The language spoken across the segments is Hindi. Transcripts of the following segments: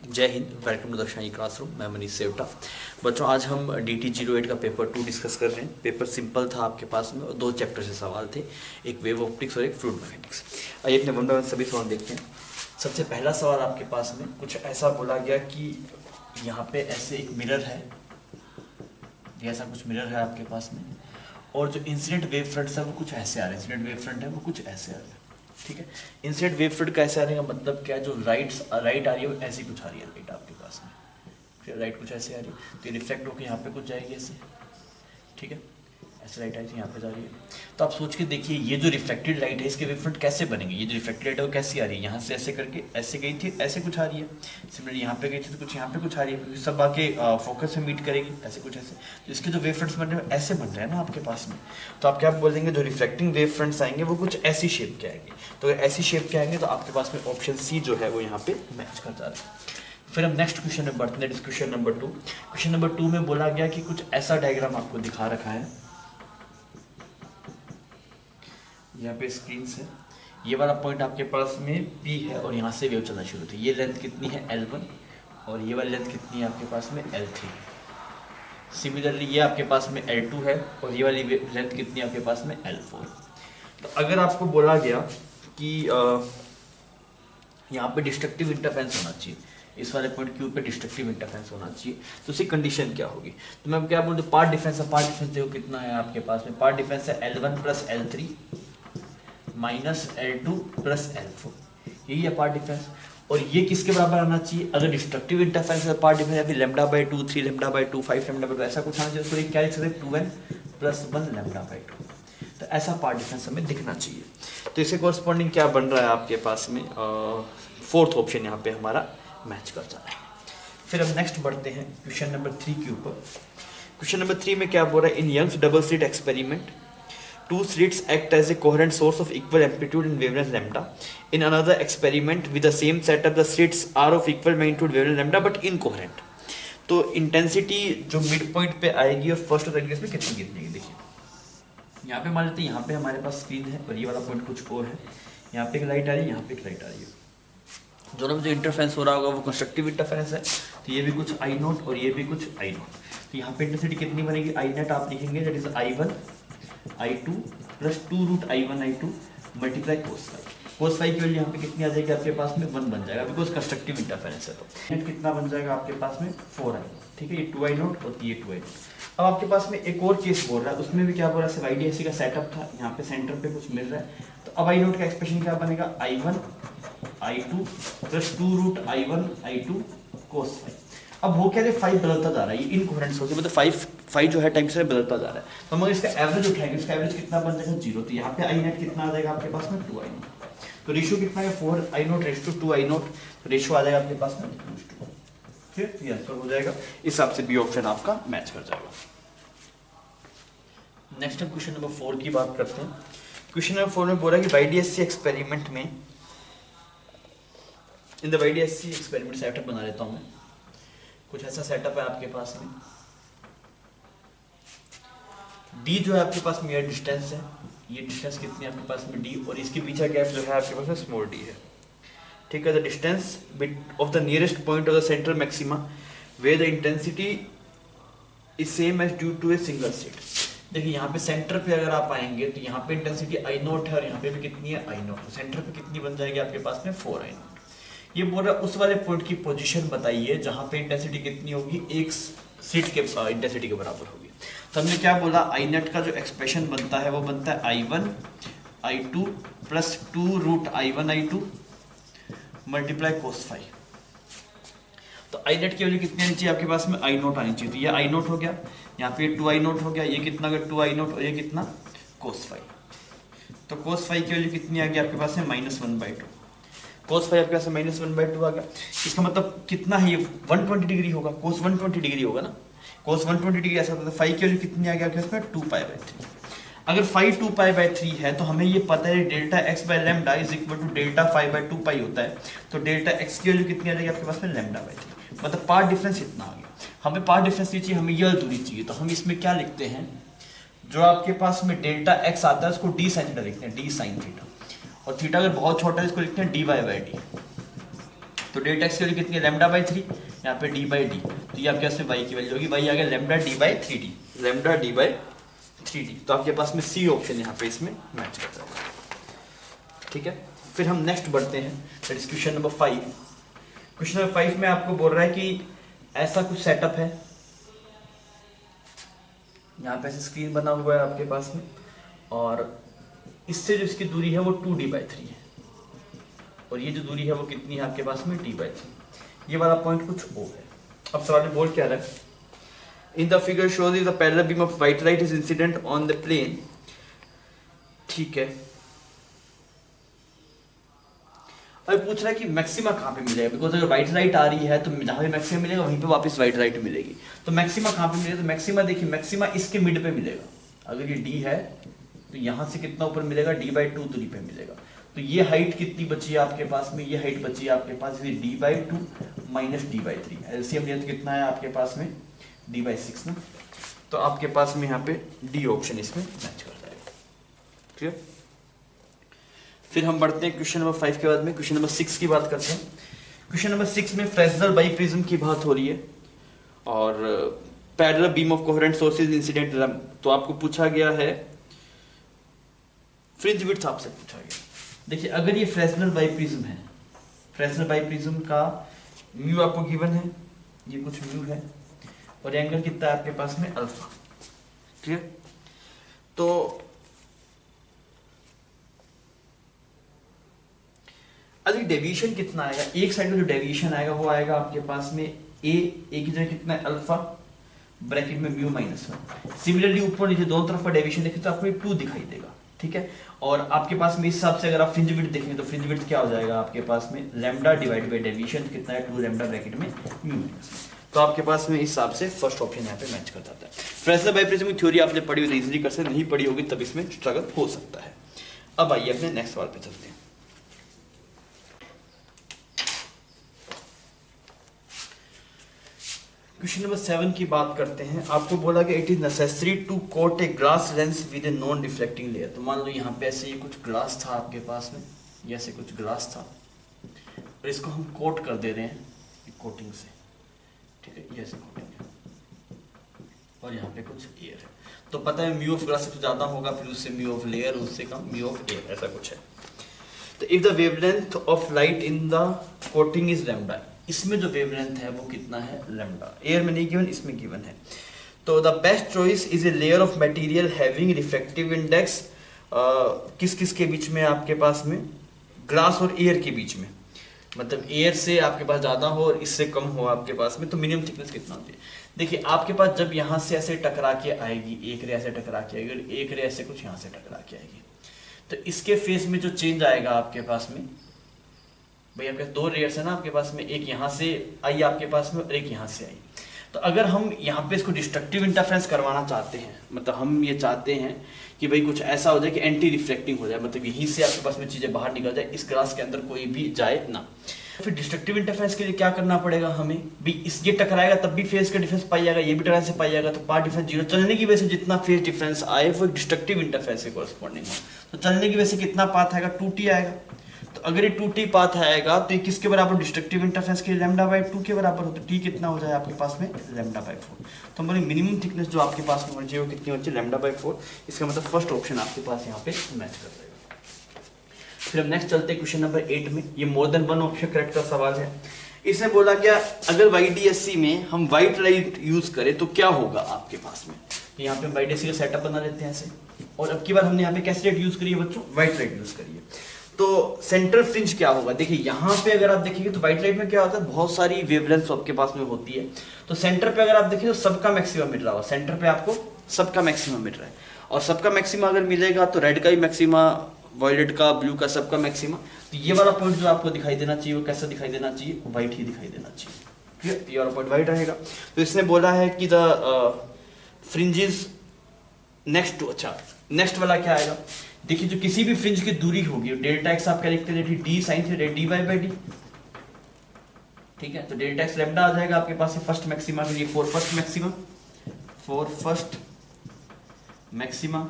जय हिंद, वेलकम टू दक्षिणी क्लासरूम। मैं मनीष सेवटा। बच्चों, आज हम DT08 का पेपर 2 डिस्कस कर रहे हैं। पेपर सिंपल था आपके पास में और 2 चैप्टर से सवाल थे, एक वेव ऑप्टिक्स और एक फ्लूइड मैकेनिक्स। आइए अपने वन बाय वन सभी सवाल देखते हैं। सबसे पहला सवाल आपके पास में कुछ ऐसा बोला गया कि यहाँ पे ऐसे एक मिरर है, ऐसा कुछ मिरर है आपके पास में, और जो इंसिडेंट वेव फ्रंट है वो कुछ ऐसे आ रहे हैं। इंसिडेंट वेव फ्रंट है वो कुछ ऐसे आ रहे हैं, ठीक है। इंसिडेंट वेव फ्रंट कैसे आ रहे हैं, मतलब क्या, जो राइट आ रही है वो ऐसी कुछ आ रही है लाइट आपके पास में, फिर राइट कुछ ऐसे आ रही है तो ये रिफ्लेक्ट होकर यहाँ पे कुछ जाएगी ऐसे, ठीक है। ऐसे लाइट आई थी यहाँ पे जा रही है, तो आप सोच के देखिए ये जो रिफ्लेक्टेड लाइट है इसके वेव फ्रंट कैसे बनेंगे। ये जो रिफ्लेक्टेड लाइट है वो कैसी आ रही है, यहाँ से ऐसे करके ऐसे गई थी, ऐसे कुछ आ रही है। सिमिलरली यहाँ पे गई थी तो कुछ यहाँ पे कुछ आ रही है, क्योंकि सब आके फोकस में मीट करेगी, ऐसे कुछ ऐसे। तो इसके जो वेव फ्रंट्स बन रहे हैं ऐसे बन रहे हैं ना आपके पास में, तो आप क्या बोलेंगे, जो रिफ्लेक्टिंग वेव फ्रंट्स आएंगे वो कुछ ऐसी शेप के आएंगे। तो अगर ऐसी शेप के आएंगे तो आपके पास में ऑप्शन सी जो है वो यहाँ पे मैच कर जा रहा है। फिर हम नेक्स्ट क्वेश्चन में बढ़ते हैं, क्वेश्चन नंबर 2। क्वेश्चन नंबर 2 में बोला गया कि कुछ ऐसा डायग्राम आपको दिखा रखा है, यहाँ पे स्क्रीन से ये वाला पॉइंट आपके पास में P है और यहाँ से वेव चलना शुरू होती है। ये लेंथ कितनी है L1 और ये वाली लेंथ कितनी है आपके पास में L3। सिमिलरली ये आपके पास में L2 है और ये वाली लेंथ कितनी है आपके पास में L4। तो अगर आपको बोला गया कि यहाँ पे डिस्ट्रक्टिव इंटरफेरेंस होना चाहिए, इस वाले पॉइंट Q पे डिस्ट्रक्टिव इंटरफेरेंस होना चाहिए, तो उसकी कंडीशन क्या होगी। तो मैं क्या बोलूँ, पार्ट डिफरेंस है। पार्ट डिफरेंस देखो कितना है आपके पास में, पार्ट डिफरेंस है L1 plus L3 minus L2 plus L4, यही है पार्ट डिफरेंस। और ये किसके बराबर आना चाहिए, अगर डिस्ट्रक्टिव इंटरफेरेंस है पार्ट डिफरेंस अभी λ/2, 3 λ/2, 5 λ/2 ऐसा कुछ आना चाहिए। तो ये क्या लिख सकते हैं, 2n प्लस 1 λ/2। तो ऐसा पार्ट डिफरेंस हमें दिखना चाहिए। तो इसके कॉरस्पॉन्डिंग क्या बन रहा है आपके पास में, फोर्थ ऑप्शन यहाँ पे हमारा मैच कर जा रहा है। फिर हम नेक्स्ट बढ़ते हैं क्वेश्चन नंबर 3 के ऊपर। क्वेश्चन नंबर 3 में क्या बोल रहा है, in Young's double slit experiment two slits act as a coherent source of equal amplitude and wavelength lambda. In another experiment with the same setup, the slits are of equal magnitude wavelength lambda but incoherent. तो इंटेंसिटी जो मिड पॉइंट पे आएगी और फर्स्ट और सेकंड केस में कितनी गिरनी है, देखिए यहाँ पे मान लेते हैं, यहाँ पे हमारे पास स्क्रीन है और ये वाला पॉइंट कुछ और है। यहाँ पे एक लाइट आ रही है, यहाँ पे एक लाइट आ रही है। दोनों में जो इंटरफेरेंस हो रहा होगा वो कंस्ट्रक्टिव इंटरफेरेंस है, तो ये भी कुछ आई नोट और ये भी कुछ आई नोट। तो यहाँ पे इंटेंसिटी कितनी बनेगी, आई नेट आप लिखेंगे that is I1 I2 plus 2 root I1 I2 multiply cos five. Cos five की वैल्यू यहाँ पे कितनी आ जाएगी आपके पास में, 1 बन जाएगा, बिकॉज कंस्ट्रक्टिव इंटरफेरेंस है। तो नेट कितना बन जाएगा आपके पास में, 4i, ठीक है। ये 2i नोट और ये 2i। अब आपके पास में एक और केस बोल रहा है, उसमें भी क्या बोल रहा है, IDSC का सेटअप था, यहाँ पे सेंटर पे कुछ मिल रहा है। तो अब आई नोट का एक्सप्रेशन क्या बनेगा, I1 I2 plus 2 root I1 I2 कोस फाइव। अब वो क्या है, 5 बदलता जा रहा है, ये इनकोहेरेंस हो गया, मतलब 5 जो है टाइम से बदलता जा रहा है। तो हम इसका एवरेज उठाएंगे, इसका एवरेज कितना बन जाएगा, 0। तो यहाँ पे आई नेट कितना आ जाएगा आपके पास में, 2i नोट। तो रेशियो कितना है, 4i naught race to 2i naught. तो रेशियो आ जाएगा आपके पास में 2:2, ठीक है। ये आंसर हो जाएगा, इस हिसाब से बी ऑप्शन आपका मैच कर जाएगा। नेक्स्ट हम क्वेश्चन नंबर 4 की बात करते हैं। क्वेश्चन नंबर 4 में बोला कि YDSC एक्सपेरिमेंट में, in the YDSC experiment setup बना लेता हूँ मैं। कुछ ऐसा सेटअप है आपके पास में, D जो है आपके पास में, ये डिस्टेंस है, ये डिस्टेंस कितनी है आपके पास में D, और इसके पीछे गैप जो है आपके पास में स्मॉल d है, ठीक है। The distance of the nearest point of the central maxima where the intensity is same as due to a single slit. देखिए यहाँ पे सेंटर पे अगर आप आएंगे तो यहाँ पे इंटेंसिटी I नोट है और यहाँ पे भी कितनी है I नोट। सेंटर पे कितनी बन जाएगी आपके पास में, 4i नोट। ये बोल रहा है उस वाले पॉइंट की पोजीशन बताइए जहाँ पे इंटेंसिटी कितनी होगी, एक स्लिट के इंटेंसिटी के बराबर होगी। तो हमने क्या बोला, आई नेट का जो एक्सप्रेशन बनता है वो बनता है I1 I2 plus 2 root I1 I2 multiply cos five. तो आई नेट की वैल्यू कितनी आनी चाहिए आपके पास में, आई नोट आनी चाहिए। तो ये आई नोट हो गया, यहाँ पे 2i नोट हो गया, ये कितना हो गया 2i नोट, और ये कितना कोस फाइव। तो कोस फाइव की वैल्यू कितनी आ गई आपके पास में, -1/2। कोस फाइव आपके पास में -1/2 आ गया। इसका मतलब कितना है, ये 120 डिग्री होगा, कोस 120 डिग्री होगा ना, कोस 120 डिग्री ऐसा होता है। 5 की वैल्यू कितनी आ गया आपके पास में, 2π/3। अगर 5 2π/3 है तो हमें ये पता है delta x by lambda is equal to delta 5/2π होता है। तो डेल्टा x की वैल्यू कितनी आ जाएगी आपके पास में, λ/3। मतलब पार्ट डिफरेंस इतना आ गया। हमें पार्ट डिफरेंस नहीं चाहिए, हमें यह दूरी चाहिए। तो हम इसमें क्या लिखते हैं, जो आपके पास में डेल्टा x आता है उसको d sin थीटा लिखते हैं, d sin थीटा। और थीटा अगर बहुत छोटा है इसको लिखते हैं dy/d। तो डेल्टा एक्स की वैल्यू कितनी है, लैम्डा बाई 3, यहाँ पे डी बाई डी, तो ये आपके पास में वाई की वैल्यू होगी, वाई आ गया lambda D by 3d, lambda D by 3d। तो आपके पास में सी ऑप्शन यहाँ पे इसमें मैच करता है। ठीक है, फिर हम नेक्स्ट बढ़ते हैं, that is question number 5। Question number 5 में आपको बोल रहा है कि ऐसा कुछ सेटअप है, यहाँ पे ऐसे स्क्रीन बना हुआ है आपके पास में, और इससे जो इसकी दूरी है वो 2d/3 है, और ये जो दूरी है वो कितनी है आपके पास में, d/3। ये वाला पॉइंट कुछ ओ है। अब सवाल में बोल क्या रहा है, in the figure shows is the parallel beam of white light is incident on the plane. ठीक है, अब पूछ रहा है कि मैक्सिमा कहाँ पे मिलेगा, बिकॉज अगर व्हाइट लाइट आ रही है तो जहाँ पे मैक्सिमा मिलेगा वहीं पे वापस व्हाइट लाइट मिलेगी। तो मैक्सिमा कहाँ पे मिलेगा, तो मैक्सिमा देखिए, मैक्सिमा इसके मिड पे मिलेगा। अगर ये डी है तो यहाँ से कितना ऊपर मिलेगा, d/2 दूरी पे मिलेगा। तो ये हाइट कितनी बची है आपके पास में, ये हाइट बची है आपके पास d/2 माइनस d/3। एलसीएम लिया तो कितना है आपके पास में, d/6 ना। तो आपके पास में यहाँ पे डी ऑप्शन इसमें मैच कर जाएगा। ठीक है, फिर हम बढ़ते हैं क्वेश्चन नंबर 5 के बाद में क्वेश्चन नंबर 6 की बात करते हैं। क्वेश्चन नंबर 6 में फ्रेस्नेल बाइप्रिज्म की बात हो रही है, और parallel beam of coherent sources incident. तो आपको पूछा गया है फ्रिंज विड्थ, आपसे पूछा गया। देखिए, अगर ये फ्रेस्नेल बाइप्रिज्म है, फ्रेस्नेल बाइप्रिज्म का म्यू आपको गिवन है, ये कुछ म्यू है, और एंगल कितना है आपके पास में, अल्फा। ठीक है, तो अभी डेविएशन कितना आएगा, एक साइड में जो डेविएशन आएगा वो आएगा आपके पास में ए की जगह कितना है, अल्फा ब्रैकेट में म्यू -1। सिमिलरली ऊपर नीचे दोनों तरफ का डेविएशन देखें तो आपको 2 दिखाई देगा। ठीक है, और आपके पास में इस हिसाब से अगर आप फ्रिंज विड्थ देखेंगे तो फ्रिंज विड्थ क्या हो जाएगा आपके पास में, लैम्डा डिवाइड बाय डेविएशन कितना है, 2 लैम्डा ब्रैकेट में म्यू -1। तो आपके पास में इस हिसाब से फर्स्ट ऑप्शन यहाँ पे मैच कर जाता है। फ्रेस्नेल बाइप्रिज्म की थ्योरी आपने पढ़ी हुई तो इजीली कर सकते, नहीं पढ़ी होगी तब इसमें स्ट्रगल हो सकता है। अब आइए अपने नेक्स्ट सवाल पे चलते हैं। क्वेश्चन नंबर 7 की बात करते हैं। आपको बोला कि it is necessary to coat a glass lens with a non reflecting layer. तो मान लो यहाँ पे ऐसे ये कुछ ग्लास था आपके पास में, ये ऐसे कुछ ग्लास था, और इसको हम कोट कर दे रहे हैं कोटिंग से। ठीक है, ये ऐसे कोटिंग है, और यहाँ पे कुछ एयर है। तो पता है म्यू ऑफ ग्लास सबसे ज्यादा होगा, फिर उससे म्यू ऑफ लेयर, उससे कम म्यू ऑफ एयर, ऐसा कुछ है। तो if the wavelength of light in the coating is lambda, इसमें जो वेवलेंथ है वो कितना है, लैम्डा। एयर में नहीं गिवन, इसमें गिवन है। तो the best choice is a layer of material having reflective index, किस किस के बीच में आपके पास में, ग्लास और एयर के बीच में, मतलब एयर से आपके पास ज्यादा हो और इससे कम हो आपके पास में। तो मिनिमम थिकनेस कितना होती है, देखिए आपके पास जब यहाँ से ऐसे टकरा के आएगी, एक रे ऐसे टकरा के आएगी, एक रे ऐसे कुछ यहाँ से टकरा के आएगी, तो इसके फेस में जो चेंज आएगा आपके पास में, भाई आपके 2 लेयर्स है ना आपके पास में, एक यहाँ से आई आपके पास में और एक यहाँ से आई। तो अगर हम यहाँ पे इसको डिस्ट्रक्टिव इंटरफेरेंस करवाना चाहते हैं, मतलब हम ये चाहते हैं कि भाई कुछ ऐसा हो जाए कि एंटी रिफ्लेक्टिंग हो जाए, मतलब यहीं से आपके पास में चीजें बाहर निकल जाए, इस ग्लास के अंदर कोई भी जाए ना। फिर डिस्ट्रक्टिव इंटरफेरेंस के लिए क्या करना पड़ेगा हमें, भी इस ये टकराएगा तब भी फेस का डिफरेंस पाई जाएगा, ये भी टकराने से पाई जाएगा, तो पार्ट डिफरेंस 0। चलने की वजह से जितना फेस डिफरेंस आए वो डिस्ट्रक्टिव इंटरफेरेंस के कोरस्पॉन्डिंग हो। तो चलने की वजह से कितना पाथ आएगा, 2t आएगा। तो अगर ये 2t पाथ आएगा तो ये किसके बराबर, डिस्ट्रक्टिव इंटरफेरेंस के λ/2 के बराबर हो। तो t कितना हो जाए आपके पास में, λ/4। तो हमारी मिनिमम थिकनेस जो आपके पास में होनी चाहिए वो कितनी होनी चाहिए, λ/4। इसका मतलब फर्स्ट ऑप्शन आपके पास यहाँ पे मैच कर जाएगा। फिर हम नेक्स्ट चलते हैं क्वेश्चन नंबर 8 में। ये more than one option correct का सवाल है। इसने बोला क्या, अगर YDSC में हम व्हाइट लाइट यूज करें तो क्या होगा आपके पास में। यहाँ पे YDSC का सेटअप बना लेते हैं ऐसे, और अब की बार हमने यहाँ पे कैसी लाइट यूज करी है बच्चों, व्हाइट लाइट यूज करी है। तो सेंट्रल फ्रिंज क्या होगा, देखिए यहाँ पे अगर आप देखेंगे तो व्हाइट लाइट में क्या होता है, बहुत सारी वेवलेंथ आपके पास में होती है। तो सेंटर पे अगर आप देखें तो सबका मैक्सिमम मिल रहा होगा, सेंटर पे आपको सबका मैक्सिमम मिल रहा है, और सबका मैक्सिमम अगर मिलेगा तो रेड का ही मैक्सिमा, वॉयलेट का, ब्लू का, सबका मैक्सिमम। तो ये वाला पॉइंट जो आपको दिखाई देना चाहिए वो कैसा दिखाई देना चाहिए, व्हाइट ही दिखाई देना चाहिए। ठीक है, ये वाला पॉइंट व्हाइट रहेगा। तो इसने बोला है कि द फ्रिंजेस नेक्स्ट टू, अच्छा नेक्स्ट वाला क्या आएगा, देखिए जो किसी भी फ्रिंज की दूरी होगी, डेल्टा एक्स आप क्या लिखते हैं, D sine theta dy by D. ठीक है, तो डेल्टा एक्स लैम्डा आ जाएगा आपके पास फर्स्ट मैक्सिमा के लिए, for first maxima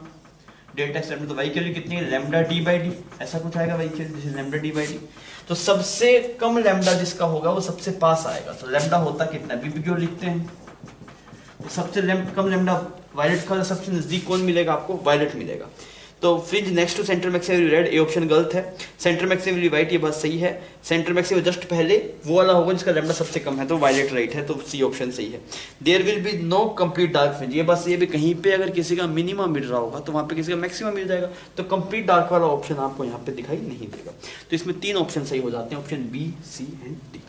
delta x lambda, तो वाई की वैल्यू कितनी है, लैम्डा डी बाई डी, ऐसा कुछ आएगा वाई की वैल्यू, जैसे लैम्डा डी बाई डी। तो सबसे कम लैम्डा जिसका होगा वो सबसे पास आएगा, तो लैम्डा होता कितना, बीबी क्यों लिखते हैं, तो सबसे कम लैम्डा वायलेट का सबसे नजदीक कौन मिलेगा आपको, वायलेट मिलेगा। तो fringe next to centre maximum red, a option गलत है, सेंटर मैक्सिमम वाइट ये बात सही है, सेंटर मैक्सिमम जस्ट पहले वो वाला होगा जिसका लैम्डा सबसे कम है, तो वायलेट राइट है, तो सी ऑप्शन सही है। There will be no complete dark fringe, ये बस ये भी कहीं पे अगर किसी का मिनिमम मिल रहा होगा तो वहां पे किसी का मैक्सिमम मिल जाएगा, तो कंप्लीट डार्क वाला ऑप्शन आपको यहाँ पे दिखाई नहीं देगा। तो इसमें 3 ऑप्शन सही हो जाते हैं, option B, C and D.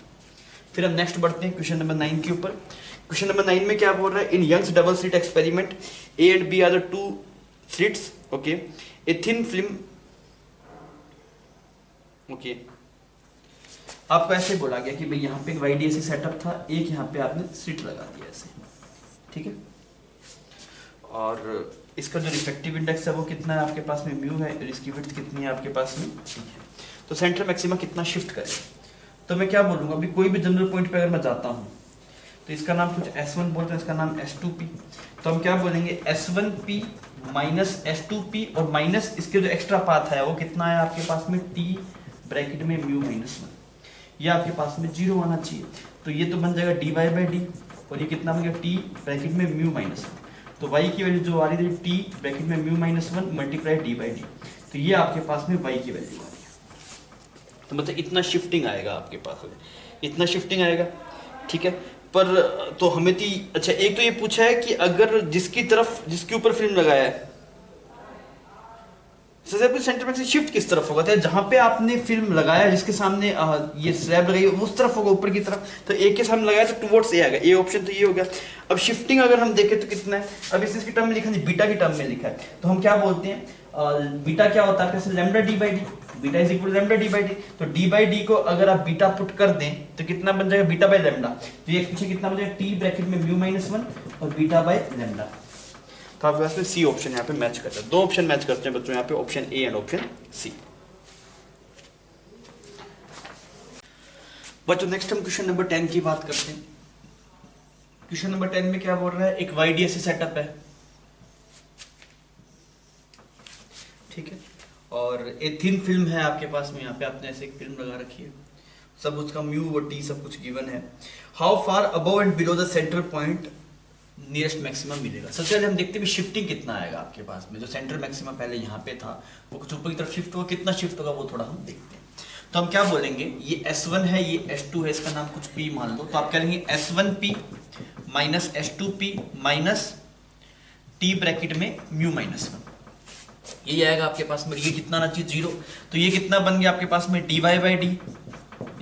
फिर हम नेक्स्ट बढ़ते हैं क्वेश्चन नंबर 9 के ऊपर। क्वेश्चन नंबर 9 में क्या बोल रहा है, in Young's double slit experiment A and B are the 2 slits, okay, a thin film, okay, आपको ऐसे बोला गया कि भाई यहाँ पे एक वाईडीएसी सेटअप था, एक यहाँ पे आपने स्लिट लगा दिया ऐसे, ठीक है, और इसका जो रिफ्रैक्टिव इंडेक्स है वो कितना है आपके पास में, म्यू है, और इसकी विड्थ कितनी है आपके पास में, ठीक है। तो सेंटर मैक्सिमा कितना शिफ्ट करे, तो मैं क्या बोलूंगा, अभी कोई भी जनरल पॉइंट पे अगर मैं जाता हूँ तो इसका नाम कुछ S1 बोलते हैं, इसका नाम S2P, तो हम क्या बोलेंगे S1P माइनस S2P और माइनस इसके जो एक्स्ट्रा पाथ है वो कितना है आपके पास में, T ब्रैकेट में म्यू माइनस 1, ये आपके पास में 0 आना चाहिए, तो ये तो बन जाएगा dy बाई डी, और ये कितना बन गया, T ब्रैकेट में म्यू माइनस 1, तो y की वैल्यू जो आ रही थी T ब्रैकेट में mu minus 1 multiply D by D, तो ये आपके पास में y की वैल्यू आ रही है, तो मतलब इतना शिफ्टिंग आएगा आपके पास, इतना शिफ्टिंग आएगा, ठीक है। पर तो हमें थी, अच्छा एक तो ये पूछा है कि अगर जिसके ऊपर फिल्म लगाया है सेंटर में से शिफ्ट किस तरफ होगा, तो जहां पे आपने फिल्म लगाया जिसके सामने ये स्लैब लगाई उस तरफ होगा, ऊपर की तरफ, तो ए के सामने लगाया तो टुवर्ड्स ए आ गया, ए ऑप्शन तो ये हो गया। अब शिफ्टिंग अगर हम देखें तो कितना है, अब इसकी टर्म में लिखा नहीं, बीटा की टर्म में लिखा है, तो हम क्या बोलते हैं, बीटा क्या होता है कैसे, lambda D by D, beta is equal to lambda D by D, तो डी बाई डी को अगर आप बीटा पुट कर दें तो कितना बन जाएगा, बीटा बाई लैम्डा, तो ये पीछे कितना बन जाएगा, टी ब्रैकेट में म्यू माइनस 1 और बीटा बाई लैम्डा, तो आपके पास में सी ऑप्शन यहाँ पे मैच करता है, 2 ऑप्शन मैच करते हैं बच्चों यहाँ पे, option A and option C. बच्चों नेक्स्ट हम क्वेश्चन नंबर 10 की बात करते हैं। क्वेश्चन नंबर 10 में क्या बोल रहा है, एक वाईडीएसी सेटअप है, ठीक है, और एक थिन फिल्म है आपके पास में, यहाँ पे आपने ऐसे एक फिल्म लगा रखी है, सब उसका म्यू और टी सब कुछ गिवन है। How far above and below the centre point nearest maximum मिलेगा। सबसे पहले हम देखते हैं शिफ्टिंग कितना आएगा आपके पास में, जो सेंटर मैक्सिमम पहले यहाँ पे था वो कुछ ऊपर की तरफ शिफ्ट होगा, कितना शिफ्ट होगा वो थोड़ा हम देखते हैं। तो हम क्या बोलेंगे, ये S1 है, ये S2 है, इसका नाम कुछ P मान लो, तो आप क्या लेंगे S1P minus S2P minus T bracket में म्यू माइनस 1, ये आएगा आपके पास में, ये कितना आना चाहिए 0, तो ये कितना बन गया आपके पास में dy बाई डी,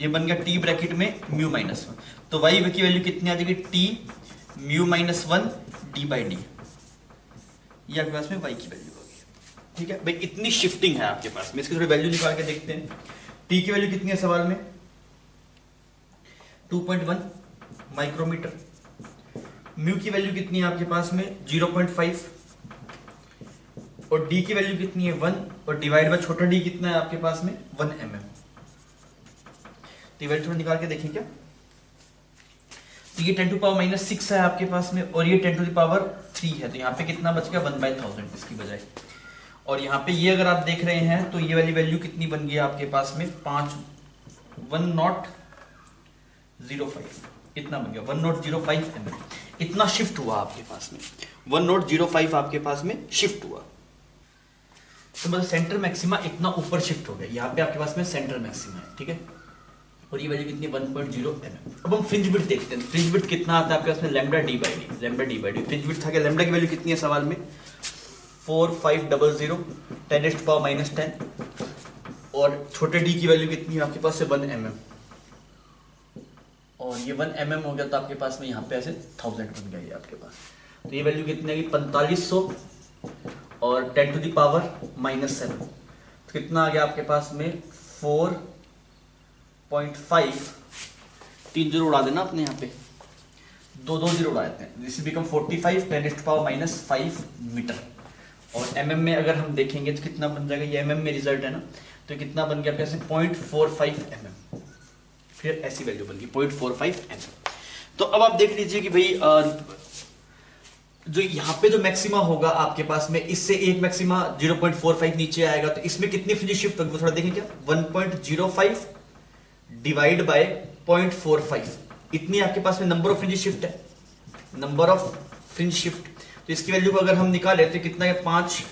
ये बन गया T ब्रैकेट में म्यू माइनस 1, तो y की वैल्यू कितनी आ जाएगी, T mu minus 1 D by D, ये आपके पास में y की वैल्यू होगी, ठीक है भाई, इतनी शिफ्टिंग है आपके पास में। इसकी थोड़ी वैल्यू निकाल के देखते हैं, t की वैल्यू कितनी है सवाल में, 2.1 माइक्रोमीटर, म्यू की वैल्यू कितनी है आपके पास में 0.5, और d की वैल्यू कितनी है 1, और डिवाइड बाय छोटा d कितना है आपके पास में 1 mm, तो वैल्यू थोड़ा निकाल के देखें क्या, तो ये 10 टू पावर माइनस 6 है आपके पास में, और ये 10 टू द पावर 3 है, तो यहाँ पे कितना बच गया 1/1000 इसकी बजाय, और यहाँ पे ये अगर आप देख रहे हैं तो ये वाली वैल्यू कितनी बन गई आपके पास में 1005, इतना बन गया 1005 mm, इतना शिफ्ट हुआ आपके पास में, 1005 आपके पास में शिफ्ट हुआ, तो मतलब सेंटर मैक्सिमा इतना ऊपर शिफ्ट हो गया, यहाँ पे आपके पास में सेंटर मैक्सिमा है, ठीक है, और ये वैल्यू कितनी 1.0 mm। अब हम फ्रिंज विड्थ देखते हैं, फ्रिंज विड्थ कितना आता है आपके पास में, lambda D by D, lambda D by D, fringe width था क्या, लैम्डा की वैल्यू कितनी है सवाल में 4500 10 टू पावर माइनस 10, और छोटे डी की वैल्यू कितनी है आपके पास से 1 mm, और ये 1 mm हो गया तो आपके पास में यहाँ पे ऐसे 1000 बन गया ये आपके पास, तो ये वैल्यू कितनी आएगी 4500 और 10 टू द पावर माइनस 7, तो कितना आ गया आपके पास में 4.5, 3 जीरो उड़ा देना अपने यहाँ पे, 2 जीरो उड़ा देते हैं, this become 45 10 to power minus 5 metre, और mm में अगर हम देखेंगे तो कितना बन जाएगा, ये mm में रिजल्ट है ना, तो कितना बन गया कैसे 0.45 mm, फिर ऐसी वैल्यू बन गई 0.45 mm। तो अब आप देख लीजिए कि भाई जो यहाँ पे जो मैक्सिमा होगा आपके पास में, इससे एक मैक्सिमा 0.45 नीचे आएगा, तो इसमें कितनी फ्रिंज शिफ्ट होगी वो थोड़ा देखें क्या, 1.05 डिवाइड बाय 0.45, इतनी आपके पास में नंबर ऑफ फ्रिंज शिफ्ट है, नंबर ऑफ फ्रिंज शिफ्ट। तो इसकी वैल्यू को अगर हम निकाले तो कितना है, 5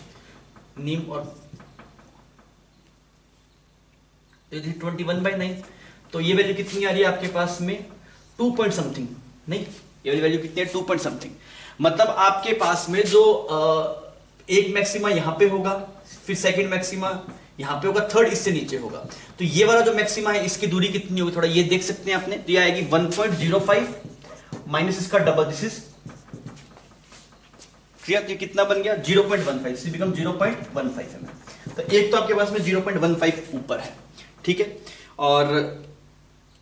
नीम और 21/9, तो ये वैल्यू कितनी आ रही है आपके पास में, 2 पॉइंट समथिंग, नहीं ये वैल्यू कितनी है, 2 पॉइंट समथिंग। मतलब आपके पास में जो एक मैक्सिमा यहां पे होगा, फिर सेकंड मैक्सिमा यहां पे होगा, थर्ड इससे नीचे होगा, तो ये वाला जो मैक्सिमा है इसकी दूरी कितनी होगी, थोड़ा ये देख सकते हैं आपने, तो ये आएगी 1.05 माइनस इसका डबल, दिस इज क्लियर, ये कितना बन गया 0.15, इसी बिकम 0.15 mm। तो एक तो आपके पास में 0.15 ऊपर है, ठीक है। और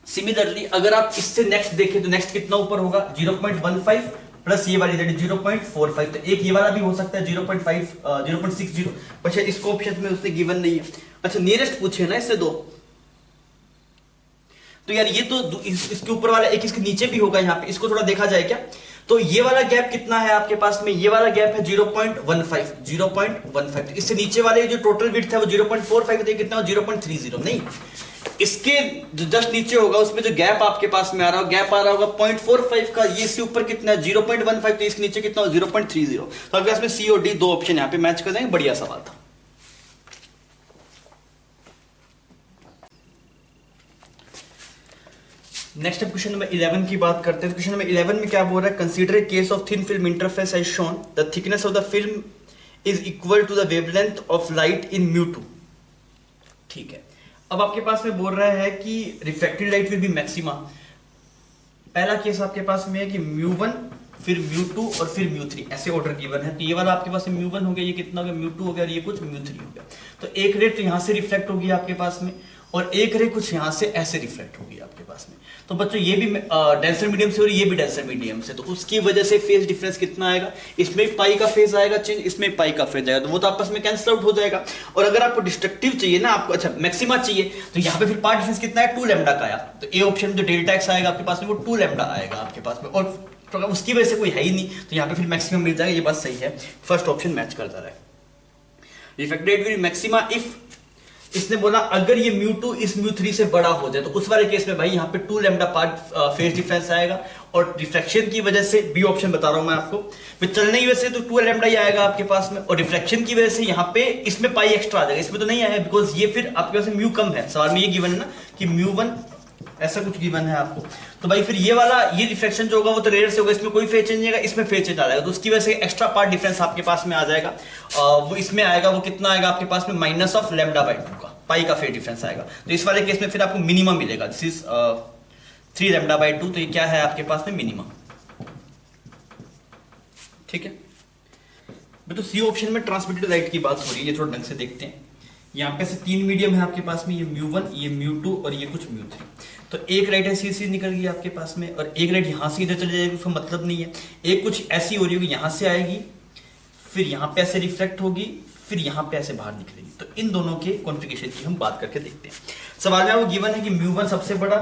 सिमिलरली अगर आप इससे नेक्स्ट देखें तो नेक्स्ट कितना ऊपर होगा, 0.15 प्लस ये वाली दैट 0.45, तो एक ये वाला भी हो सकता है 0.5 0.60, पर शायद इसको ऑप्शन में उसने गिवन नहीं है। अच्छा नियरेस्ट पूछे ना इससे दो, तो यार ये तो इसके ऊपर वाला एक इसके नीचे भी होगा यहाँ पे, इसको थोड़ा देखा जाए क्या। तो ये वाला गैप कितना है आपके पास में, ये वाला गैप है 0.15, तो इससे नीचे वाले जो टोटल विड्थ है वो 0.45, तो कितना 0.30, नहीं इसके जो जस्ट नीचे होगा उसमें जो गैप आपके पास में आ रहा होगा, गैप आ रहा होगा 0.45 का, ये इसके ऊपर कितना है 0.15, तो इसके नीचे कितना 0.30। तो आपके पास में सी और डी दो ऑप्शन यहाँ पे मैच कर देंगे, बढ़िया सवाल था। नेक्स्ट अब क्वेश्चन नंबर 11 की बात करते हैं। क्वेश्चन नंबर 11 में क्या बोल रहा है, consider a case of thin film interface as shown, the thickness of the film is equal to the wavelength of light in μ2, ठीक है। अब आपके पास में बोल रहा है कि reflected light will be maxima. पहला केस आपके पास में है कि μ1 फिर μ2 और फिर μ3 ऐसे ऑर्डर गिवन है, तो ये वाला आपके पास में μ1 हो गया, ये कितना हो गया μ2 हो गया, और ये कुछ μ3 हो गया। तो एक रे तो यहां से रिफ्लेक्ट होगी आपके पास में, और एक रे कुछ यहां से ऐसे रिफ्लेक्ट होगी आपके पास में। तो बच्चों ये भी डेंसर मीडियम से और ये भी डेंसर मीडियम से, तो उसकी वजह से फेज डिफरेंस कितना आएगा, इसमें पाई का फेज आएगा चेंज, इसमें पाई का फेज आएगा, तो वो तो आपस में कैंसिल आउट हो जाएगा। और अगर आपको डिस्ट्रक्टिव चाहिए ना, आपको अच्छा मैक्सिमा चाहिए, तो यहाँ पे फिर पार्ट डिफरेंस कितना है 2 लैम्डा का आया, तो ए ऑप्शन जो डेल्टा एक्स आएगा आपके पास में वो 2 लैम्डा आएगा आपके पास में, और तो उसकी वजह से कोई है ही नहीं, तो यहाँ पे फिर मैक्सिमम मिल जाएगा, ये बात सही है, फर्स्ट ऑप्शन मैच करता रहा है। रिफ्लेक्टेड विल मैक्सिमा इफ, इसने बोला अगर ये μ2 इस μ3 से बड़ा हो जाए, तो उस वाले केस में भाई यहाँ पे 2 लैम्डा पार्ट फेज डिफरेंस आएगा, और रिफ्लेक्शन की वजह से बी ऑप्शन बता रहा हूं मैं आपको, फिर चलने की वजह से तो 2 लैम्डा ही आएगा आपके पास में, और रिफ्लेक्शन की वजह से यहाँ पे इसमें पाई एक्स्ट्रा आ जाएगा, इसमें तो नहीं आया बिकॉज ये फिर आपके पास म्यू कम है, सवाल में ये गिवन है ना कि μ1 ऐसा कुछ गिवन है आपको, तो भाई फिर ये वाला ये रिफ्लेक्शन जो होगा वो तो रेयर से होगा, इसमें कोई फेज चेंज नहीं आएगा, इसमें फेज चेंज आ जाएगा, तो उसकी वजह से एक्स्ट्रा पार्ट डिफरेंस आपके पास में आ जाएगा, वो इसमें आएगा, वो कितना आएगा आपके पास में -ऑफ λ/2 का पाई का फेज डिफरेंस आएगा। तो इस वाले केस में फिर आपको मिनिमम मिलेगा, दिस इज 3 λ/2, तो ये क्या है आपके पास में मिनिमम, ठीक है। तो सी ऑप्शन में ट्रांसमिटेड लाइट की बात हो रही है, ये थोड़ा ढंग से देखते हैं। यहाँ पे से 3 मीडियम है आपके पास में, ये μ1, ये μ2 और ये कुछ μ3, तो एक राइट ऐसी ऐसी निकल गई आपके पास में, और एक राइट यहाँ से इधर चले जाएगी, उसका मतलब नहीं है, एक कुछ ऐसी हो रही होगी यहाँ से आएगी, फिर यहाँ पे ऐसे रिफ्लेक्ट होगी, फिर यहाँ पे ऐसे बाहर निकलेगी, तो इन दोनों के कॉन्फ़िगरेशन की हम बात करके देखते हैं। सवाल में वो गिवन है कि μ1 सबसे बड़ा,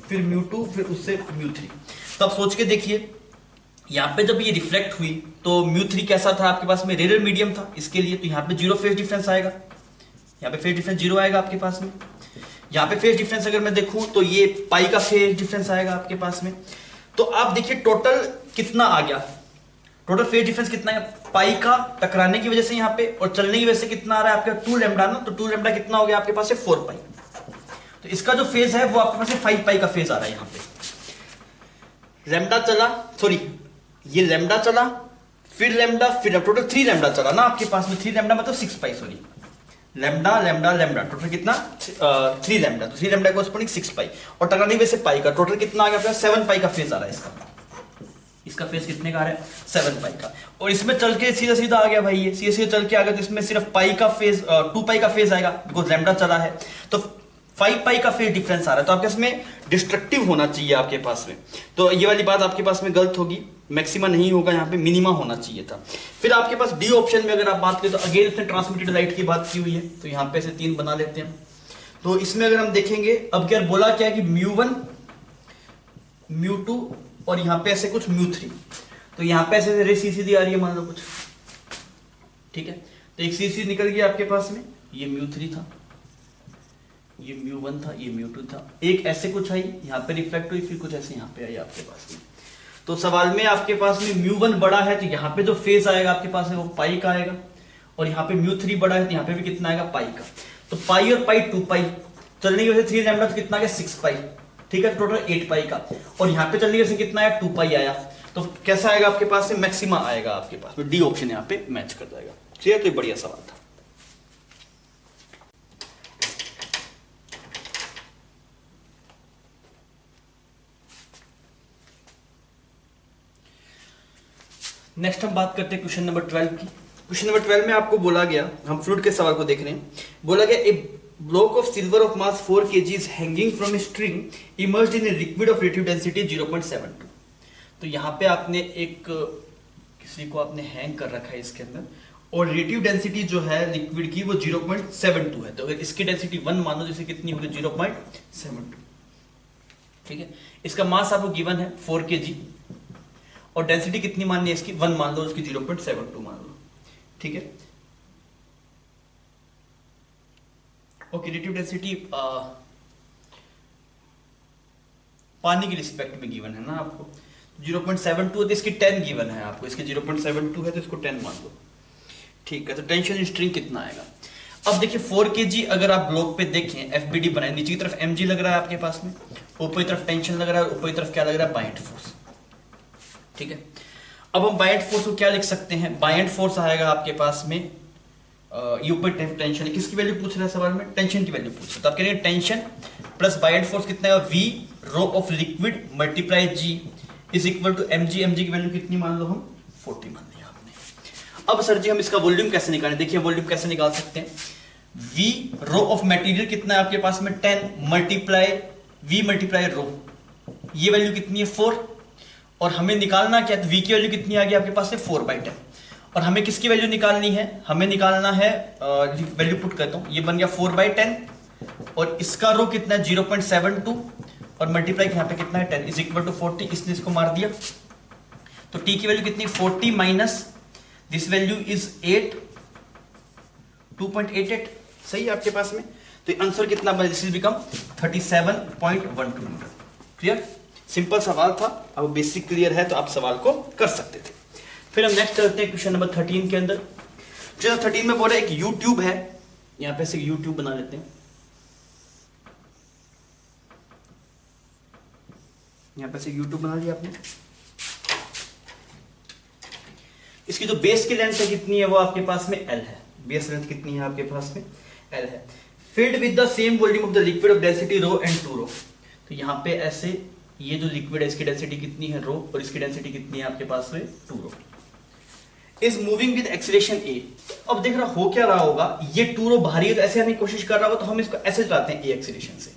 फिर μ2, फिर उससे μ3, तो आप सोच के देखिए, यहाँ पे जब ये रिफ्लेक्ट हुई तो μ3 कैसा था आपके पास में, रेयर मीडियम था इसके लिए, तो यहाँ पे 0 फेज डिफरेंस आएगा, यहाँ पे फेज डिफरेंस 0 आएगा आपके पास में। यहाँ पे फेज डिफरेंस अगर मैं देखूं तो ये पाई का फेज डिफरेंस आएगा आपके पास में। तो आप देखिए टोटल कितना आ गया, टोटल फेज डिफरेंस कितना है, पाई का टकराने की वजह से यहाँ पे और चलने की वजह से कितना आ रहा है आपका 2 लैम्डा ना, तो 2 लैम्डा कितना हो गया आपके पास से 4 पाई, तो इसका जो फेज है वो आपके पास से 5 पाई का फेज आ रहा है। यहाँ पे लैम्डा चला, सॉरी ये लैम्डा चला, फिर लैम्डा, फिर टोटल 3 लैम्डा चला ना आपके पास में, 3 लैम्डा मतलब 6 pi, sorry lambda lambda lambda, total कितना 3 लैम्डा, तो 3 लैम्डा कोरस्पॉन्डिंग 6 पाई, और टकराने की वजह से पाई का टोटल कितना आ गया, 7 पाई का फेज आ रहा है इसका फेज कितने का आ रहा है 7 पाई का, और इसमें चल के सीधा सीधा आ गया भाई, ये सीधे सीधे चल के आ गया, तो इसमें सिर्फ पाई का फेज 2 पाई का फेज आएगा बिकॉज लैम्डा चला है, तो 5 पाई का फेज डिफरेंस आ रहा है, तो आपके इसमें डिस्ट्रक्टिव होना चाहिए आपके पास में, तो ये वाली बात आपके पास में गलत होगी, मैक्सिमा नहीं होगा, यहाँ पे मिनिमा होना चाहिए था। फिर आपके पास डी ऑप्शन में अगर आप बात करें तो अगेन इसने ट्रांसमिटेड लाइट की बात की हुई है, तो यहाँ पे से 3 बना लेते हैं। तो इसमें अगर हम देखेंगे अब क्या बोला क्या है कि μ1 μ2 और यहाँ पे ऐसे कुछ μ3, तो यहाँ पे ऐसे रे सी सीधी आ रही है मान लो कुछ, ठीक है। तो एक सी सी निकल गया आपके पास में, ये μ3 था, ये μ1 था, ये μ2 था, एक ऐसे कुछ आई यहाँ पे रिफ्लेक्ट हुई, फिर कुछ ऐसे यहाँ पे आई आपके पास में। तो सवाल में आपके पास में μ1 बड़ा है तो यहाँ पे जो फेज आएगा आपके पास है वो पाई का आएगा, और यहाँ पे μ3 बड़ा है तो यहाँ पे भी कितना आएगा, पाई का। तो पाई और पाई 2 पाई, चलने की वजह से 3 लैम्डा तो कितना आ गया 6 पाई, ठीक है, टोटल 8 पाई का। और यहाँ पे चलने की वजह से कितना आया 2 पाई आया, तो कैसा आएगा आपके पास से मैक्सिमा आएगा आपके पास, तो डी ऑप्शन यहाँ पे मैच कर जाएगा। क्लियर, तो बढ़िया सवाल था। नेक्स्ट हम बात करते हैं क्वेश्चन नंबर 12 की। क्वेश्चन नंबर 12 में आपको बोला गया, हम फ्लूइड के सवाल को देख रहे हैं, बोला गया a block of silver of mass 4 kg is hanging from a string emerged in a liquid of relative density 0.72। तो यहाँ पे आपने एक किसी को आपने हैंग कर रखा है इसके अंदर, और रिलेटिव डेंसिटी जो है लिक्विड की वो 0.72 है। तो अगर इसकी डेंसिटी 1 मान लो, जैसे कितनी होगी 0.72, ठीक है। इसका मास आपको गिवन है 4 kg, और डेंसिटी कितनी माननी है इसकी 1 मान लो, उसकी 0.72 मान लो, ठीक है। ओके, रिलेटिव डेंसिटी पानी की रिस्पेक्ट में गिवन है ना आपको 0.72, तो इसकी 10 गिवन है आपको, इसकी 0.72 है तो इसको 10 मान लो, ठीक है। तो टेंशन स्ट्रिंग कितना आएगा। अब देखिए 4 kg अगर आप ब्लॉक पे देखें, एफबीडी बनाए, नीचे की तरफ mg लग रहा है आपके पास में, ऊपर की तरफ टेंशन लग रहा है, ऊपर की तरफ क्या लग रहा है, बाइंड फोर्स, ठीक है। अब हम बाइंड फोर्स को क्या लिख सकते हैं, बाइंड फोर्स आएगा आपके पास में, ये ऊपर टेंशन है, किसकी वैल्यू पूछ रहा है सवाल में, टेंशन की वैल्यू पूछ रहा है। तो आप कहेंगे टेंशन प्लस बाइंड फोर्स कितना है, v rho of liquid multiply g is equal to mg, mg की वैल्यू कितनी मान लो हम 40 मान लिया आपने। अब सर जी हम इसका वॉल्यूम कैसे निकालें, देखिए वॉल्यूम कैसे निकाल सकते हैं, v रो ऑफ मटेरियल कितना है आपके पास में 10 मल्टीप्लाई v मल्टीप्लाई रो, ये वैल्यू कितनी है 4, और हमें निकालना क्या है, v की वैल्यू कितनी आ गई आपके पास से 4/10, और हमें किसकी वैल्यू निकालनी है, हमें निकालना है वैल्यू पुट करता हूं, ये बन गया 4/10, और इसका रो कितना है 0.72, और मल्टीप्लाई यहाँ पे कितना है 10 इज इक्वल टू 40, इसने इसको मार दिया, तो t की वैल्यू कितनी 40 माइनस दिस वैल्यू इज 8, 2.88, सही है आपके पास में। तो आंसर कितना बना, this is become 37.12 metre. Clear, simple सवाल था, अब बेसिक क्लियर है तो आप सवाल को कर सकते थे। फिर हम नेक्स्ट चलते हैं क्वेश्चन नंबर 13 के अंदर। क्वेश्चन 13 में बोला एक यूट्यूब है, यहां पे से यूट्यूब बना लेते हैं, यहां पे से यूट्यूब बना लिया आपने। इसकी जो बेस की लेंथ है कितनी है, वो आपके पास में L है, बेस लेंथ कितनी है आपके पास में L है। Filled with the same volume of the liquid of density rho and 2 rho, तो यहां पे ऐसे ये जो लिक्विड है इसकी डेंसिटी कितनी है रो, और इसकी डेंसिटी कितनी है आपके पास में 2 rho, is moving with acceleration a। अब देख रहा हो क्या रहा होगा, ये 2 रो भारी है तो ऐसे आने की कोशिश कर रहा होगा, तो हम इसको ऐसे चलाते हैं a एक्सीलरेशन से।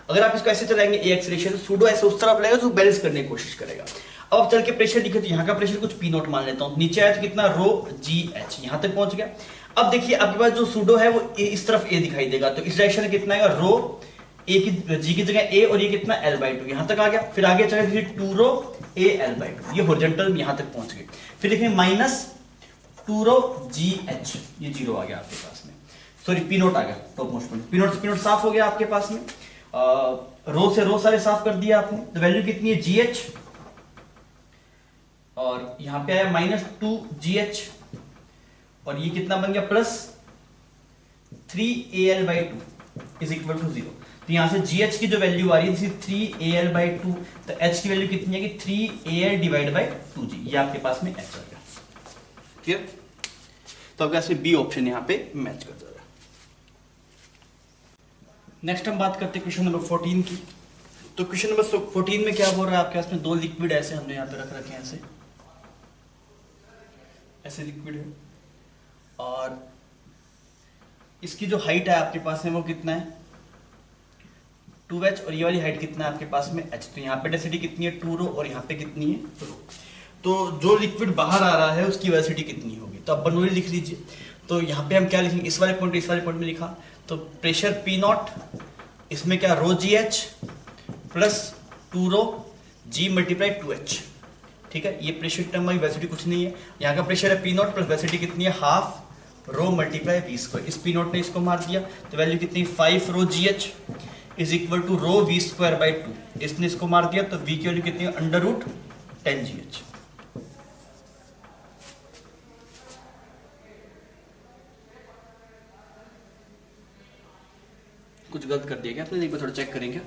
अगर आप इसको ऐसे चलाएंगे a एक्सीलरेशन, सूडो ऐसे उस तरफ लगेगा तो बैलेंस करने की कोशिश करेगा। अब चल के प्रेशर लिखे, तो यहाँ का प्रेशर कुछ P0 मान लेता हूँ, नीचे आया तो कितना रो GH, यहाँ तक पहुंच गया। अब देखिए आपके पास जो सूडो है वो इस तरफ a दिखाई देगा, तो इस डायरेक्शन में कितना आएगा रो a की g की जगह a, और ये कितना L/2, यहाँ तक आ गया। फिर आगे चले 2 रो a L/2, ये हॉरिजॉन्टल यहाँ तक पहुंच गए। फिर देखें माइनस 2 रो GH, ये 0 आ गया आपके पास में, सॉरी P0 आ गया टॉप मोस्ट पॉइंट, P0 से P0 साफ हो गया आपके पास में, रो से रो सारे साफ कर दिया आपने। तो वैल्यू कितनी है GH, और यहाँ पे आया -2 GH, और ये कितना बन गया plus 3AL/2 is equal to 0। तो यहां से GH की जो वैल्यू आ रही है 3AL/2, तो H की वैल्यू कितनी है कि 3AL/2G, ये आपके पास में H आ गया। क्लियर, तो आपके पास में बी ऑप्शन यहाँ पे मैच कर जाएगा। नेक्स्ट हम बात करते हैं क्वेश्चन नंबर 14 की। तो क्वेश्चन नंबर 14 में क्या बोल रहा है आपके पास में, 2 लिक्विड ऐसे हमने यहाँ पे रख रखे हैं, ऐसे लिक्विड है, और इसकी जो हाइट है आपके पास में वो कितना है 2h, और ये वाली हाइट कितना है आपके पास में h। तो यहाँ पे डेंसिटी कितनी है 2 रो, और यहाँ पे कितनी है रो। तो जो लिक्विड बाहर आ रहा है उसकी वेलोसिटी कितनी होगी, तो आप बर्नौली लिख लीजिए। तो यहाँ पे हम क्या लिखेंगे, इस वाले पॉइंट में लिखा, तो प्रेशर P0, इसमें क्या रो GH प्लस 2 रो G मल्टीप्लाई 2H, ठीक है, ये प्रेशर टर्म वाली वेलोसिटी कुछ नहीं है, यहाँ का प्रेशर है पी नॉट प्लस वेलोसिटी कितनी है half rho multiply v square, इस पी नॉट ने इसको मार दिया तो वैल्यू कितनी 5 rho ji H is equal to rho we square by 2, इसने इसको मार दिया तो वी की वैल्यू कितनी है अंडर रूट 10 जी एच। कुछ गलत कर दिया क्या आपने, एक बार थोड़ा चेक करेंगे।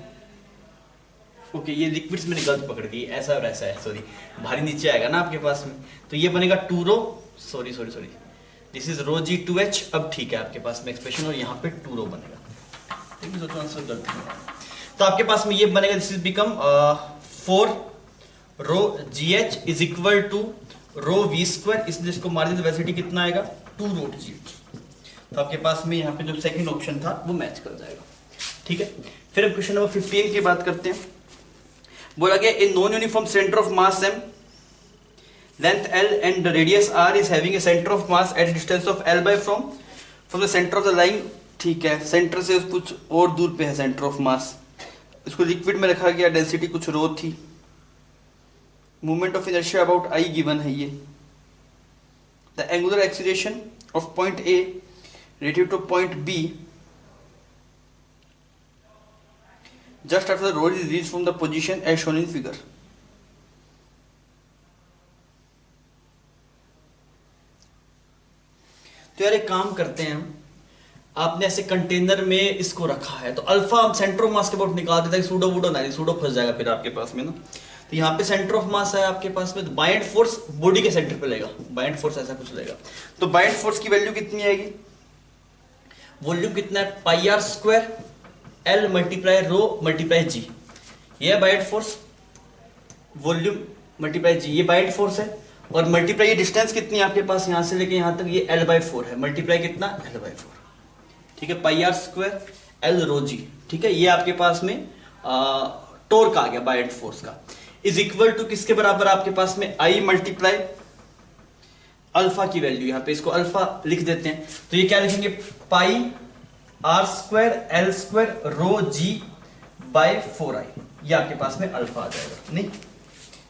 ओके ये लिक्विड्स मैंने गलत पकड़ दी, ऐसा और ऐसा है, सॉरी भारी नीचे आएगा ना आपके पास में, तो ये बनेगा 2 rho sorry this is rho g 2h। अब ठीक है आपके पास में एक्सप्रेशन और यहाँ पे 2 रो बनेगा, ठीक है सोचो आंसर गलत है। तो आपके पास में ये बनेगा this is become 4 rho ji H is equal to rho we square, इसलिए इसको मार दिया तो वेलोसिटी कितना आएगा 2 रूट जी एच। तो आपके पास में यहाँ पे जो सेकंड ऑप्शन था वो मैच कर जाएगा, ठीक है। फिर हम क्वेश्चन नंबर 15 की बात करते हैं। बोला गया in non uniform centre of mass m length L and the radius R is having a center of mass at a distance of L by from the center of the line, ठीक है, सेंटर से कुछ और दूर पे है सेंटर ऑफ मास, इसको लिक्विड में रखा गया, डेंसिटी कुछ रो थी, moment of inertia about I given है ये, the angular acceleration of point A relative to point B just after the rod is released from the position as shown in figure। तो यार एक काम करते हैं हम, आपने ऐसे कंटेनर में इसको रखा है तो अल्फा हम सेंटर ऑफ मास के अबाउट निकाल देते हैं, सूडो वूडो नहीं, सूडो फंस जाएगा फिर आपके पास में ना। तो यहाँ पे सेंटर ऑफ मास है आपके पास में, तो बाइंड फोर्स बॉडी के सेंटर पे लेगा, बाइंड फोर्स ऐसा कुछ लेगा, तो बाइंड फोर्स की वैल्यू कितनी आएगी, वॉल्यूम कितना है pi r square l multiply rho multiply g, ये है buoyant force, volume multiply g ये बाइंड फोर्स है, और मल्टीप्लाई ये डिस्टेंस कितनी है आपके पास यहाँ से लेके यहाँ तक, ये L बाई 4 है, मल्टीप्लाई कितना L बाई 4, ठीक है, पाई आर स्क्वायर एल रो जी, ठीक है, ये आपके पास में टॉर्क आ गया बाइंड फोर्स का, इज इक्वल टू किसके बराबर आपके पास में I मल्टीप्लाई अल्फा की वैल्यू, यहाँ पे इसको अल्फा लिख देते हैं, तो ये क्या लिखेंगे pi r square l square rho g by 4i, ये आपके पास में अल्फा आ जाएगा। नहीं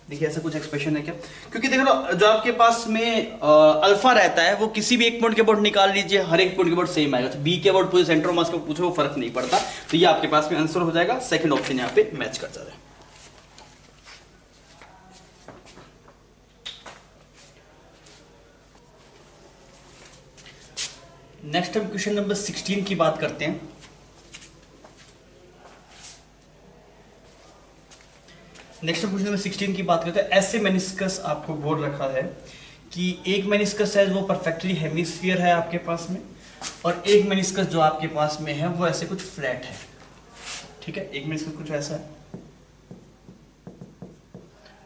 देखिए ऐसा कुछ एक्सप्रेशन है क्या, क्योंकि देख लो जो आपके पास में अल्फा रहता है वो किसी भी एक पॉइंट के अबाउट निकाल लीजिए, हर एक पॉइंट के अबाउट सेम आएगा, तो बी के अबाउट पूरे सेंटर ऑफ मास को पूछो वो फर्क नहीं पड़ता, तो ये आपके पास में आंसर हो जाएगा, सेकंड ऑप्शन यहाँ पे मैच कर जाता है। नेक्स्ट हम क्वेश्चन नंबर 16 की बात करते हैं। नेक्स्ट क्वेश्चन नंबर 16 की बात करते हैं। ऐसे मेनिस्कस आपको बोल रखा है कि एक मेनिस्कस है वो परफेक्टली हेमिस्फीयर है आपके पास में, और एक मेनिस्कस जो आपके पास में है वो ऐसे कुछ फ्लैट है, ठीक है, एक मेनिस्कस कुछ ऐसा है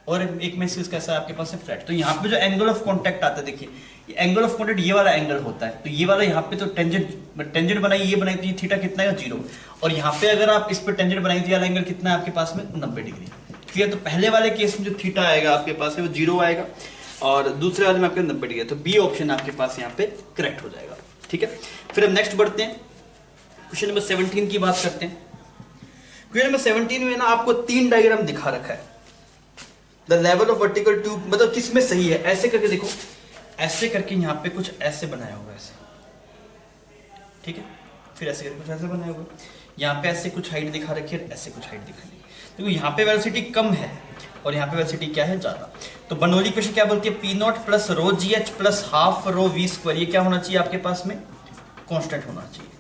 और एक मेनिस्कस कैसा है आपके पास है फ्लैट। तो यहाँ पे जो एंगल ऑफ कांटेक्ट आता है, देखिए एंगल ऑफ कांटेक्ट ये वाला एंगल होता है, तो ये वाला यहाँ पे तो टेंजेंट बनाई, ये बनाई तो ये थीटा कितना है 0, और यहाँ पे अगर आप इस पे टेंजेंट बनाई तो ये वाला एंगल कितना है आपके पास में 90 डिग्री, ठीक है। तो पहले वाले केस में जो थीटा आएगा आपके पास है वो 0 आएगा, और दूसरे वाले में आपके 90 डिग्री, तो बी ऑप्शन आपके पास यहाँ पे करेक्ट हो जाएगा, ठीक है। फिर हम नेक्स्ट बढ़ते हैं, क्वेश्चन नंबर 17 की बात करते हैं। क्वेश्चन नंबर 17 में ना आपको 3 डायग्राम दिखा रखा है, the level of vertical tube, मतलब किसमें सही है, ऐसे करके देखो, ऐसे करके यहाँ पे कुछ ऐसे बनाया हुआ है ऐसे, ठीक है, फिर ऐसे करके कुछ ऐसे बनाया हुआ है, यहाँ पे ऐसे कुछ हाइट दिखा रखी है, ऐसे कुछ हाइट दिखा रही है, देखो यहाँ पे वेलोसिटी कम है और यहाँ पे वेलोसिटी क्या है ज्यादा, तो बर्नौली इक्वेशन क्या बोलती है P naught plus rho ji H plus half rho we square, ये क्या होना चाहिए आपके पास में कांस्टेंट होना चाहिए।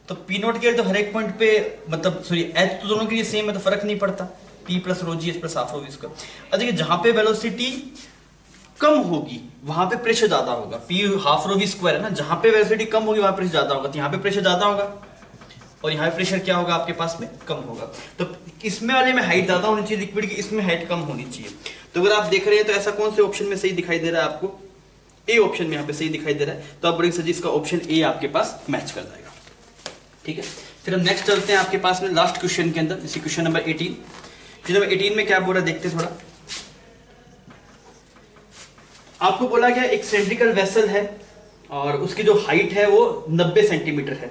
तो पी नॉट के लिए तो हर एक पॉइंट पे मतलब सॉरी एच तो दोनों के लिए सेम है तो फर्क नहीं पड़ता, P plus rho ji H plus half rho we square. देखिए जहां पे वेलोसिटी कम होगी वहां पे प्रेशर ज्यादा होगा, P half rho we square है ना, जहां पे वेलोसिटी कम होगी वहां प्रेशर ज्यादा होगा, तो यहाँ पे प्रेशर ज्यादा होगा और यहाँ पे प्रेशर क्या होगा आपके पास में कम होगा। तो इसमें वाले में हाइट ज्यादा होनी चाहिए लिक्विड की, इसमें हाइट कम होनी चाहिए। तो अगर आप देख रहे हैं तो ऐसा कौन से ऑप्शन में सही दिखाई दे रहा है आपको, ए ऑप्शन में यहाँ पे सही दिखाई दे रहा है, तो आप बोलेंगे सर जी इसका ऑप्शन ए आपके पास मैच कर जाएगा, ठीक है। फिर हम नेक्स्ट चलते हैं आपके पास में लास्ट क्वेश्चन के अंदर, इसी क्वेश्चन नंबर 18। क्वेश्चन नंबर 18 में क्या बोल रहा है देखते थोड़ा। आपको बोला गया एक सिलिंड्रिकल वेसल है और उसकी जो हाइट है वो 90 सेंटीमीटर है,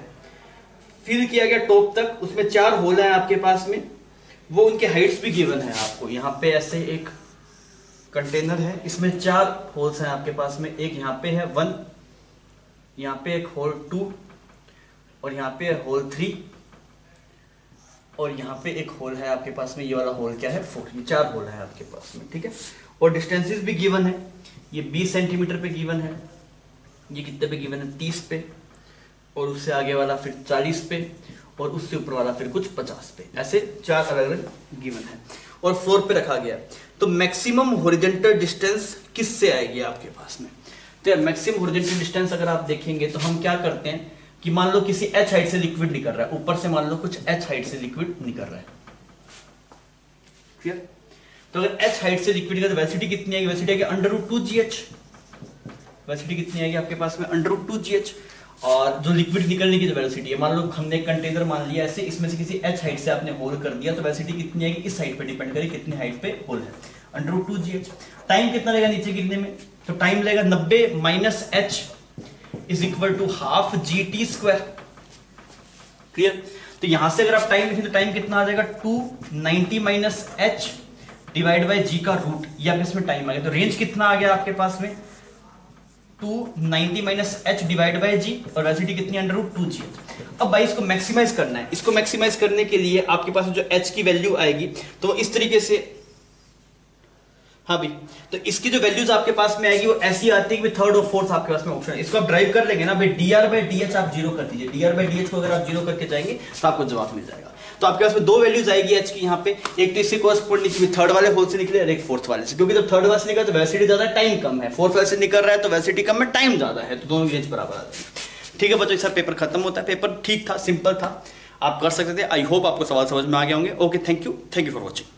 फिल किया गया टॉप तक, उसमें 4 होल है आपके पास में, वो उनके हाइट्स भी गिवन है आपको, यहाँ पे ऐसे एक कंटेनर है, इसमें 4 होल्स हैं आपके पास में, एक यहाँ पे है 1, यहाँ पे एक होल 2, और यहाँ पे है होल 3, और यहाँ पे एक होल है आपके पास में, ये वाला होल क्या है 4। ये 4 होल है आपके पास में, ठीक है। और डिस्टेंसेस भी गिवन है, ये 20 सेंटीमीटर पे गिवन है, ये कितने पे गिवन है 30 पे, और उससे आगे वाला फिर 40 पे, और उससे ऊपर वाला फिर कुछ 50 पे, ऐसे 4 अलग अलग गिवन है और फ्लोर पे रखा गया। तो मैक्सिमम हॉरिजॉन्टल डिस्टेंस किससे आएगी आपके पास में? तो यार मैक्सिमम हॉरिजॉन्टल डिस्टेंस अगर आप देखेंगे तो हम क्या करते हैं कि मान लो किसी h हाइट से लिक्विड निकल रहा है, ऊपर से मान लो कुछ h हाइट से लिक्विड निकल रहा है, क्लियर? तो अगर h हाइट से लिक्विड का वेलोसिटी कितनी आएगी? वेलोसिटी आएगी √2gh। वेलोसिटी कितनी आएगी आपके पास में? √2gh। और जो लिक्विड निकलने की जो वेलोसिटी है, मान लो हमने एक कंटेनर मान लिया ऐसे, इसमें से किसी h हाइट से आपने होल कर दिया, तो वेलोसिटी कितनी आएगी? इस हाइट पे डिपेंड करेगी कितनी हाइट पे होल है, √2gh। टाइम कितना लगेगा नीचे गिरने में? तो टाइम लगेगा 90 - h is equal to half GT²। Clear? तो यहां से अगर आप टाइम लिखें तो टाइम कितना आ जाएगा? 290 - h डिवाइड बाय g का रूट, या इसमें टाइम आ गया। तो रेंज कितना आ गया आपके पास में? 290 - h डिवाइड बाय g, और वेलोसिटी कितनी? √2g। अब भाई इसको मैक्सिमाइज करना है। इसको मैक्सिमाइज करने के लिए आपके पास जो h की वैल्यू आएगी तो इस तरीके से, हाँ भाई, तो इसकी जो वैल्यूज आपके पास में आएगी वो ऐसी आती है कि थर्ड और फोर्थ आपके पास में ऑप्शन है। इसको आप ड्राइव कर लेंगे ना भाई, dr/dh आप 0 कर दीजिए। dr/dh को अगर आप 0 करके जाएंगे तो आपको जवाब मिल जाएगा। तो आपके पास में 2 वैल्यूज आएगी h की यहाँ पे, एक तो इससे कोरस्पोंड निकली थर्ड वाले होल से निकले और एक फोर्थ वाले से, क्योंकि जब थर्ड वाले से निकला तो वेलोसिटी ज्यादा टाइम कम है, फोर्थ वाले से निकल रहा है तो वेलोसिटी कम है टाइम ज्यादा है, तो दोनों की रेंज बराबर आती है। ठीक है बच्चों, इसका पेपर खत्म होता है। पेपर ठीक था, सिंपल था, आप कर सकते थे। आई होप आपको सवाल समझ में आ गए होंगे। Okay, thank you for watching.